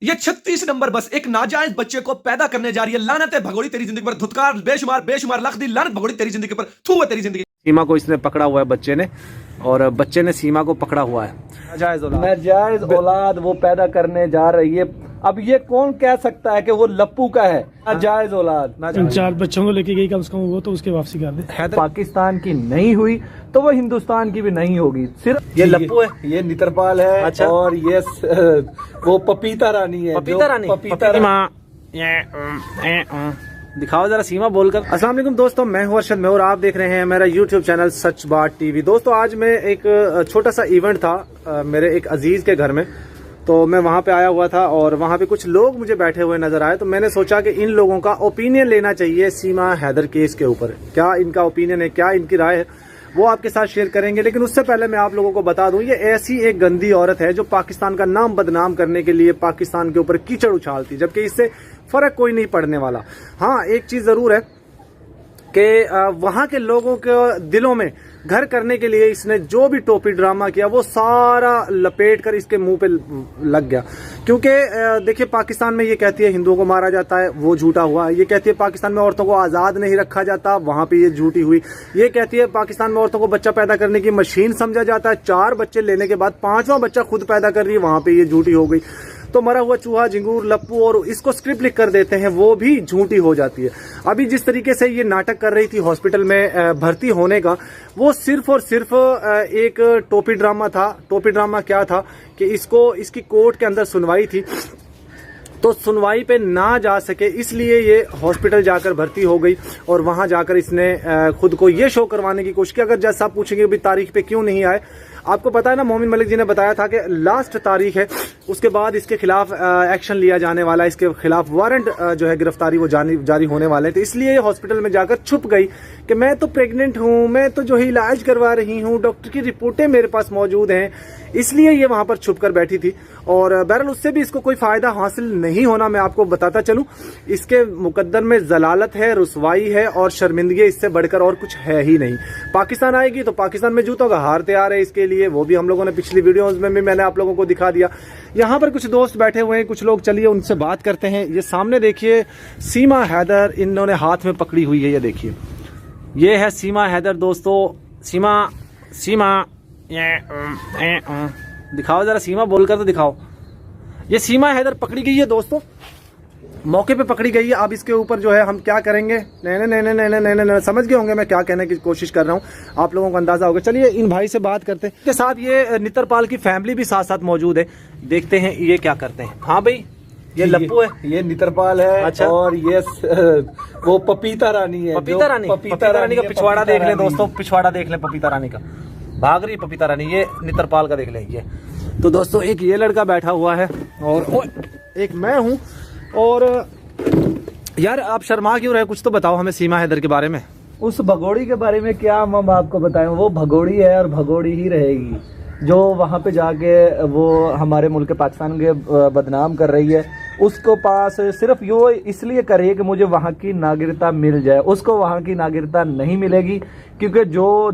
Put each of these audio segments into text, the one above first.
ये 36 नंबर बस एक नाजायज बच्चे को पैदा करने जा रही है। लानत है भगोड़ी तेरी जिंदगी पर, धुतकार बेशुमार बेशुमार लख दी लानत भगोड़ी तेरी जिंदगी पर, थू है तेरी जिंदगी। सीमा को इसने पकड़ा हुआ है बच्चे ने, और बच्चे ने सीमा को पकड़ा हुआ है। नाजायज औलाद वो पैदा करने जा रही है। अब ये कौन कह सकता है कि वो लप्पू का है? नाजायज औलाद। 4 बच्चों को लेके गई कम से कम, वो तो उसके वापसी कर दे। पाकिस्तान की नहीं हुई तो वो हिंदुस्तान की भी नहीं होगी। सिर्फ ये लप्पू है, ये नितरपाल है। अच्छा। और ये वो पपीता रानी है। पपीता रानी, दिखाओ जरा सीमा बोलकर। अस्सलाम वालेकुम दोस्तों, मैं हूं अरशद में और आप देख रहे हैं मेरा यूट्यूब चैनल सच बात टीवी। दोस्तों आज मैं एक छोटा सा इवेंट था मेरे एक अजीज के घर में, तो मैं वहां पे आया हुआ था और वहां पे कुछ लोग मुझे बैठे हुए नजर आए। तो मैंने सोचा कि इन लोगों का ओपिनियन लेना चाहिए सीमा हैदर केस के ऊपर। क्या इनका ओपिनियन है, क्या इनकी राय है, वो आपके साथ शेयर करेंगे। लेकिन उससे पहले मैं आप लोगों को बता दूं, ये ऐसी एक गंदी औरत है जो पाकिस्तान का नाम बदनाम करने के लिए पाकिस्तान के ऊपर कीचड़ उछालती, जबकि इससे फर्क कोई नहीं पड़ने वाला। हाँ, एक चीज जरूर है कि वहां के लोगों के दिलों में घर करने के लिए इसने जो भी टोपी ड्रामा किया वो सारा लपेट कर इसके मुंह पे लग गया। क्योंकि देखिए, पाकिस्तान में ये कहती है हिंदुओं को मारा जाता है, वो झूठा हुआ। ये कहती है पाकिस्तान में औरतों को आजाद नहीं रखा जाता, वहां पे ये झूठी हुई। ये कहती है पाकिस्तान में औरतों को बच्चा पैदा करने की मशीन समझा जाता है, 4 बच्चे लेने के बाद 5वां बच्चा खुद पैदा कर रही है, वहां पे ये झूठी हो गई। तो मरा हुआ चूहा, झिंगूर, लप्पू और इसको स्क्रिप्ट लिख कर देते हैं, वो भी झूठी हो जाती है। अभी जिस तरीके से ये नाटक कर रही थी हॉस्पिटल में भर्ती होने का, वो सिर्फ और सिर्फ एक टोपी ड्रामा था। टोपी ड्रामा क्या था कि इसकी कोर्ट के अंदर सुनवाई थी, तो सुनवाई पे ना जा सके इसलिए ये हॉस्पिटल जाकर भर्ती हो गई और वहां जाकर इसने खुद को ये शो करवाने की कोशिश की। अगर जैसा आप पूछेंगे भी तारीख पे क्यों नहीं आए, आपको पता है ना, मोमिन मलिक जी ने बताया था कि लास्ट तारीख है, उसके बाद इसके खिलाफ एक्शन लिया जाने वाला है, इसके खिलाफ वारंट जो है गिरफ्तारी वो जारी होने वाले थे। इसलिए ये हॉस्पिटल में जाकर छुप गई कि मैं तो प्रेग्नेंट हूं, मैं तो जो है इलाज करवा रही हूं, डॉक्टर की रिपोर्टें मेरे पास मौजूद हैं। इसलिए ये वहां पर छुप कर बैठी थी और बहरहाल उससे भी इसको कोई फायदा हासिल नहीं होना। मैं आपको बताता चलूं, इसके मुकद्दर में जलालत है, रुसवाई है और शर्मिंदगी, इससे बढ़कर और कुछ है ही नहीं। पाकिस्तान आएगी तो पाकिस्तान में जूतों का हार तैयार है इसके लिए, वो भी हम लोगों ने पिछली वीडियोस में भी मैंने आप लोगों को दिखा दिया। यहाँ पर कुछ दोस्त बैठे हुए हैं, कुछ लोग, चलिए उनसे बात करते हैं। ये सामने देखिए सीमा हैदर इन्होंने हाथ में पकड़ी हुई है, ये देखिए, ये है सीमा हैदर दोस्तों। सीमा दिखाओ जरा, सीमा बोलकर तो दिखाओ। ये सीमा हैदर पकड़ी गई है दोस्तों, मौके पे पकड़ी गई है। अब इसके ऊपर जो है हम क्या करेंगे, नहीं, समझ गए होंगे मैं क्या कहने की कोशिश कर रहा हूँ, आप लोगों को अंदाजा होगा। चलिए इन भाई से बात करते हैं। के साथ ये नितरपाल की फैमिली भी साथ साथ मौजूद है, देखते हैं ये क्या करते हैं। हाँ भाई, ये लप्पू है, ये नितरपाल है। अच्छा। और ये वो पपीता रानी है। पपीता रानी का पिछवाड़ा देख लें दोस्तों, पिछवाड़ा देख लें पपीता रानी का, भाग रही पपीता रानी। ये नितरपाल का देख लें। ये तो दोस्तों एक ये लड़का बैठा हुआ है और एक मैं हूं। और यार आप शर्मा क्यों रहे, कुछ तो बताओ हमें सीमा हैदर के बारे में। उस भगोड़ी के बारे में क्या हम आपको बताएं, वो भगोड़ी है और भगोड़ी ही रहेगी, जो वहां पे जाके वो हमारे मुल्क पाकिस्तान के बदनाम कर रही है। उसको पास सिर्फ यो इसलिए कर रही है कि मुझे वहां की नागरिकता मिल जाए। उसको वहां की नागरिकता नहीं मिलेगी, क्योंकि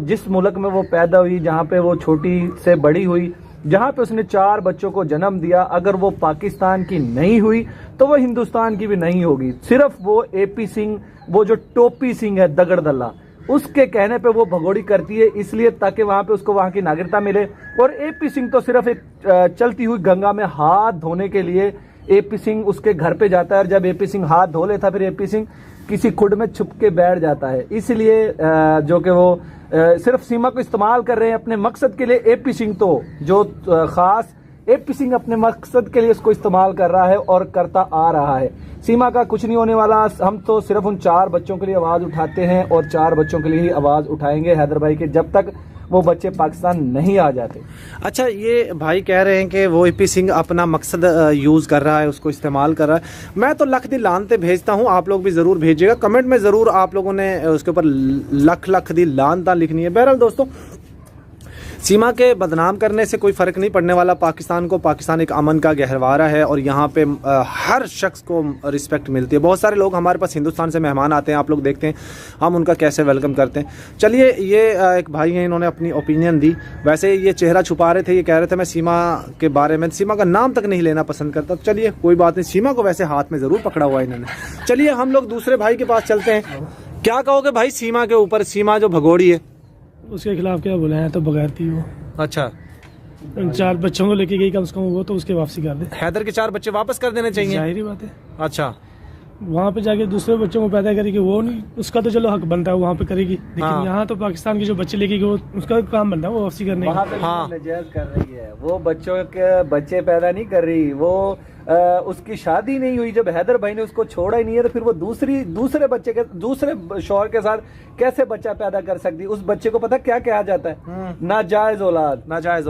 जिस मुल्क में वो पैदा हुई, जहाँ पे वो छोटी से बड़ी हुई, जहाँ पे उसने 4 बच्चों को जन्म दिया, अगर वो पाकिस्तान की नहीं हुई तो वो हिंदुस्तान की भी नहीं होगी। सिर्फ वो AP सिंह, वो जो टोपी सिंह है दगड़ दल्ला, उसके कहने पे वो भगोड़ी करती है, इसलिए ताकि वहां पे उसको वहां की नागरिकता मिले। और AP सिंह तो सिर्फ एक चलती हुई गंगा में हाथ धोने के लिए AP सिंह उसके घर पे जाता है, और जब AP सिंह हाथ धो लेता फिर AP सिंह किसी खुड में छुप के बैठ जाता है। इसलिए जो कि वो सिर्फ सीमा को इस्तेमाल कर रहे हैं अपने मकसद के लिए। AP सिंह तो जो खास AP सिंह अपने मकसद के लिए इसको इस्तेमाल कर रहा है और करता आ रहा है। सीमा का कुछ नहीं होने वाला, हम तो सिर्फ उन 4 बच्चों के लिए आवाज उठाते हैं और 4 बच्चों के लिए ही आवाज उठाएंगे हैदर भाई के, जब तक वो बच्चे पाकिस्तान नहीं आ जाते। अच्छा, ये भाई कह रहे हैं कि वो AP सिंह अपना मकसद यूज कर रहा है, उसको इस्तेमाल कर रहा है। मैं तो लख दी लानते भेजता हूँ, आप लोग भी जरूर भेजिएगा, कमेंट में जरूर आप लोगों ने उसके ऊपर लख दी लानता लिखनी है। बहरहाल दोस्तों सीमा के बदनाम करने से कोई फ़र्क नहीं पड़ने वाला पाकिस्तान को। पाकिस्तान एक अमन का गहरवारा है और यहाँ पे हर शख्स को रिस्पेक्ट मिलती है। बहुत सारे लोग हमारे पास हिंदुस्तान से मेहमान आते हैं, आप लोग देखते हैं हम उनका कैसे वेलकम करते हैं। चलिए, ये एक भाई हैं, इन्होंने अपनी ओपिनियन दी। वैसे ये चेहरा छुपा रहे थे, ये कह रहे थे मैं सीमा के बारे में, सीमा का नाम तक नहीं लेना पसंद करता। चलिए कोई बात नहीं, सीमा को वैसे हाथ में ज़रूर पकड़ा हुआ है इन्होंने। चलिए हम लोग दूसरे भाई के पास चलते हैं। क्या कहोगे भाई सीमा के ऊपर? सीमा जो भगोड़ी है उसके खिलाफ क्या बोले हैं? तो बगैर थी वो। अच्छा, उन 4 बच्चों को लेके गई, कम से कम वो तो उसके वापसी कर दे। हैदर के 4 बच्चे वापस कर देने चाहिए। जाहिर ही बात है। अच्छा, वहाँ पे जाके दूसरे बच्चों को पैदा करेगी, वो नहीं, उसका तो चलो हक बनता है, वहाँ पे करेगी। लेकिन हाँ। यहाँ तो पाकिस्तान के जो बच्चे लेके गए, वो उसका काम बनता है वो वापसी करने वहाँ का। पे हाँ। नजायज कर रही है वो, बच्चों के बच्चे पैदा नहीं कर रही वो। उसकी शादी नहीं हुई, जब हैदर भाई ने उसको छोड़ा ही नहीं है तो फिर वो दूसरे बच्चे के दूसरे शौहर के साथ कैसे बच्चा पैदा कर सकती? उस बच्चे को पता क्या कहा जाता है? नाजायज औलाद। नाजायज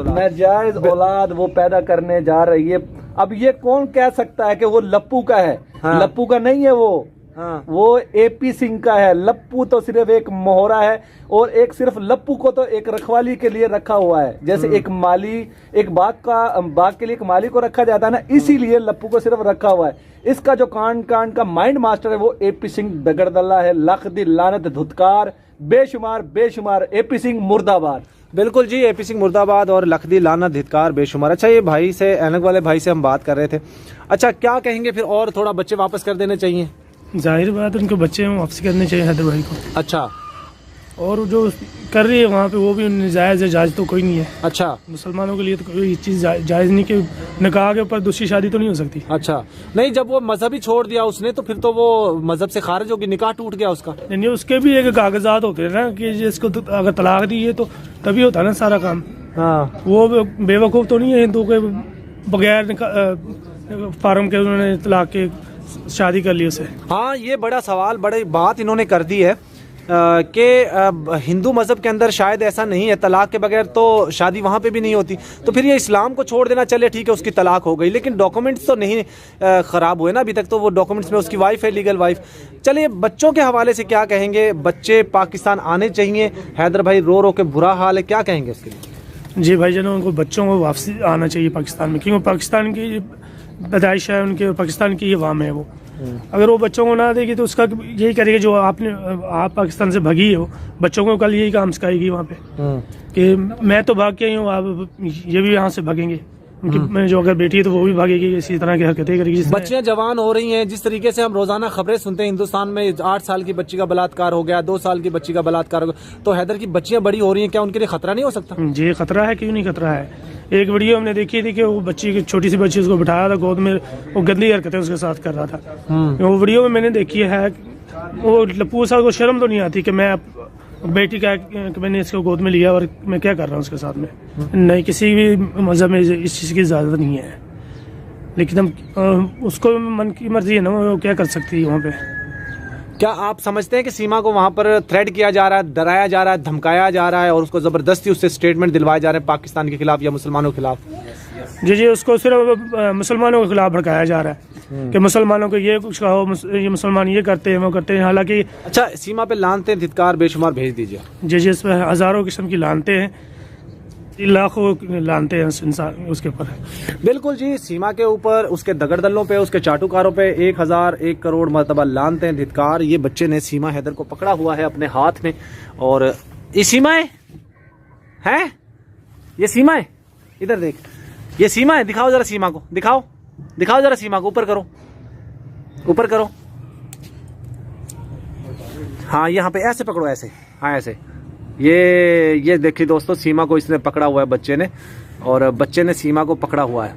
औलाद वो पैदा करने जा रही है। अब ये कौन कह सकता है कि वो लप्पू का है? हाँ। लप्पू का नहीं है वो। हाँ। वो एपी सिंह का है। लप्पू तो सिर्फ एक मोहरा है, और एक सिर्फ लप्पू को तो एक रखवाली के लिए रखा हुआ है। जैसे एक माली, एक बाग के लिए एक माली को रखा जाता है ना, इसीलिए लप्पू को सिर्फ रखा हुआ है। इसका जो कांड का माइंड मास्टर है वो एपी सिंह दगड़दल्ला है। लख दी लानत धुतकार, बेशुमार एपी सिंह मुर्दाबाद। बिल्कुल जी, एपी सिंह मुर्दाबाद और लखदी लाना धिक्कार बेशुमार। अच्छा, ये भाई से, ऐनक वाले भाई से हम बात कर रहे थे। अच्छा, क्या कहेंगे फिर? और थोड़ा बच्चे वापस कर देने चाहिए? जाहिर बात है, उनके बच्चे वापसी करने चाहिए हैदर भाई को। अच्छा, और जो कर रही है वहाँ पे वो भी जायज़ है, जायज़ तो कोई नहीं है। अच्छा, मुसलमानों के लिए तो कोई चीज़ जायज़ नहीं कि निकाह के ऊपर दूसरी शादी तो नहीं हो सकती। अच्छा, नहीं, जब वो मजहब ही छोड़ दिया उसने तो फिर तो वो मजहब से खारिज होगी, निकाह टूट गया उसका। यानी उसके भी एक कागजात होते हैं ना कि जिसको अगर तलाक दी है तो तभी होता है ना सारा काम। हाँ, वो बेवकूफ़ तो नहीं है हिंदू के बगैर फार्म के उन्होंने तलाक के शादी कर ली उसे। हाँ, ये बड़ा सवाल, बड़ी बात इन्होंने कर दी है कि हिंदू मजहब के अंदर शायद ऐसा नहीं है, तलाक के बगैर तो शादी वहाँ पे भी नहीं होती। तो फिर ये इस्लाम को छोड़ देना, चले ठीक है उसकी तलाक हो गई, लेकिन डॉक्यूमेंट्स तो नहीं ख़राब हुए ना अभी तक, तो वो डॉक्यूमेंट्स में उसकी वाइफ है, लीगल वाइफ। चलिए, बच्चों के हवाले से क्या कहेंगे? बच्चे पाकिस्तान आने चाहिए? हैदर भाई रो के बुरा हाल है, क्या कहेंगे इसके लिए? जी भाई जान, उनको बच्चों को वापसी आना चाहिए पाकिस्तान में, क्योंकि पाकिस्तान की पैदाइश है उनके, पाकिस्तान की ये वाम है वो। अगर वो बच्चों को ना देगी तो उसका यही करेगी जो आप पाकिस्तान से भगी हो, बच्चों को कल यही काम सिखाएगी वहाँ पे कि मैं तो भाग के आई हूँ, आप ये भी यहाँ से भागेंगे। उनकी जो अगर बेटी है तो वो भी भागेगी, इसी तरह की हरकतें करेगी। बच्चियां जवान हो रही हैं, जिस तरीके से हम रोजाना खबरें सुनते हैं हिंदुस्तान में, 8 साल की बच्ची का बलात्कार हो गया, 2 साल की बच्ची का बलात्कार हो गया, तो हैदर की बच्चियां बड़ी हो रही हैं, क्या उनके लिए खतरा नहीं हो सकता? जी खतरा है, क्यों नहीं खतरा है। एक वीडियो हमने देखी थी कि वो बच्ची की छोटी सी बच्ची उसको बिठाया था गोद में, वो गंदी हरकतें उसके साथ कर रहा था। वो वीडियो में मैंने देखी है। वो लप्पू साहब को शर्म तो नहीं आती कि मैं बेटी का कि मैंने इसको गोद में लिया और मैं क्या कर रहा हूँ उसके साथ में? नहीं, किसी भी मजहब में इस चीज़ की इजाज़त नहीं है, लेकिन हम उसको मन की मर्जी है ना, वो क्या कर सकती है वहाँ पे। क्या आप समझते हैं कि सीमा को वहाँ पर थ्रेट किया जा रहा है, डराया जा रहा है, धमकाया जा रहा है और उसको ज़बरदस्ती उससे स्टेटमेंट दिलवाए जा रहे हैं पाकिस्तान के खिलाफ या मुसलमानों के खिलाफ? जी, उसको सिर्फ मुसलमानों के खिलाफ भड़काया जा रहा है कि मुसलमानों को ये कुछ कहो, ये मुसलमान ये करते हैं वो करते हैं। हालांकि अच्छा, सीमा पे लानते धिक्कार बेशुमार भेज दीजिए। जी, इस पर हज़ारों किस्म की लानते हैं, लाखों लानते हैं इंसान उसके ऊपर। बिल्कुल जी, सीमा के ऊपर, उसके दगड़दल्लों पे, उसके चाटुकारों पे 1001 करोड़ मरतबा लानते हैं धिक्कार। ये बच्चे ने सीमा हैदर को पकड़ा हुआ है अपने हाथ में, और ये सीमा है, ये सीमा है, इधर देख, ये सीमा है। दिखाओ जरा सीमा को, दिखाओ जरा सीमा को, ऊपर करो। हाँ, यहाँ पे ऐसे पकड़ो, ऐसे, हाँ ऐसे। ये देखिए दोस्तों, सीमा को इसने पकड़ा हुआ है बच्चे ने, और बच्चे ने सीमा को पकड़ा हुआ है।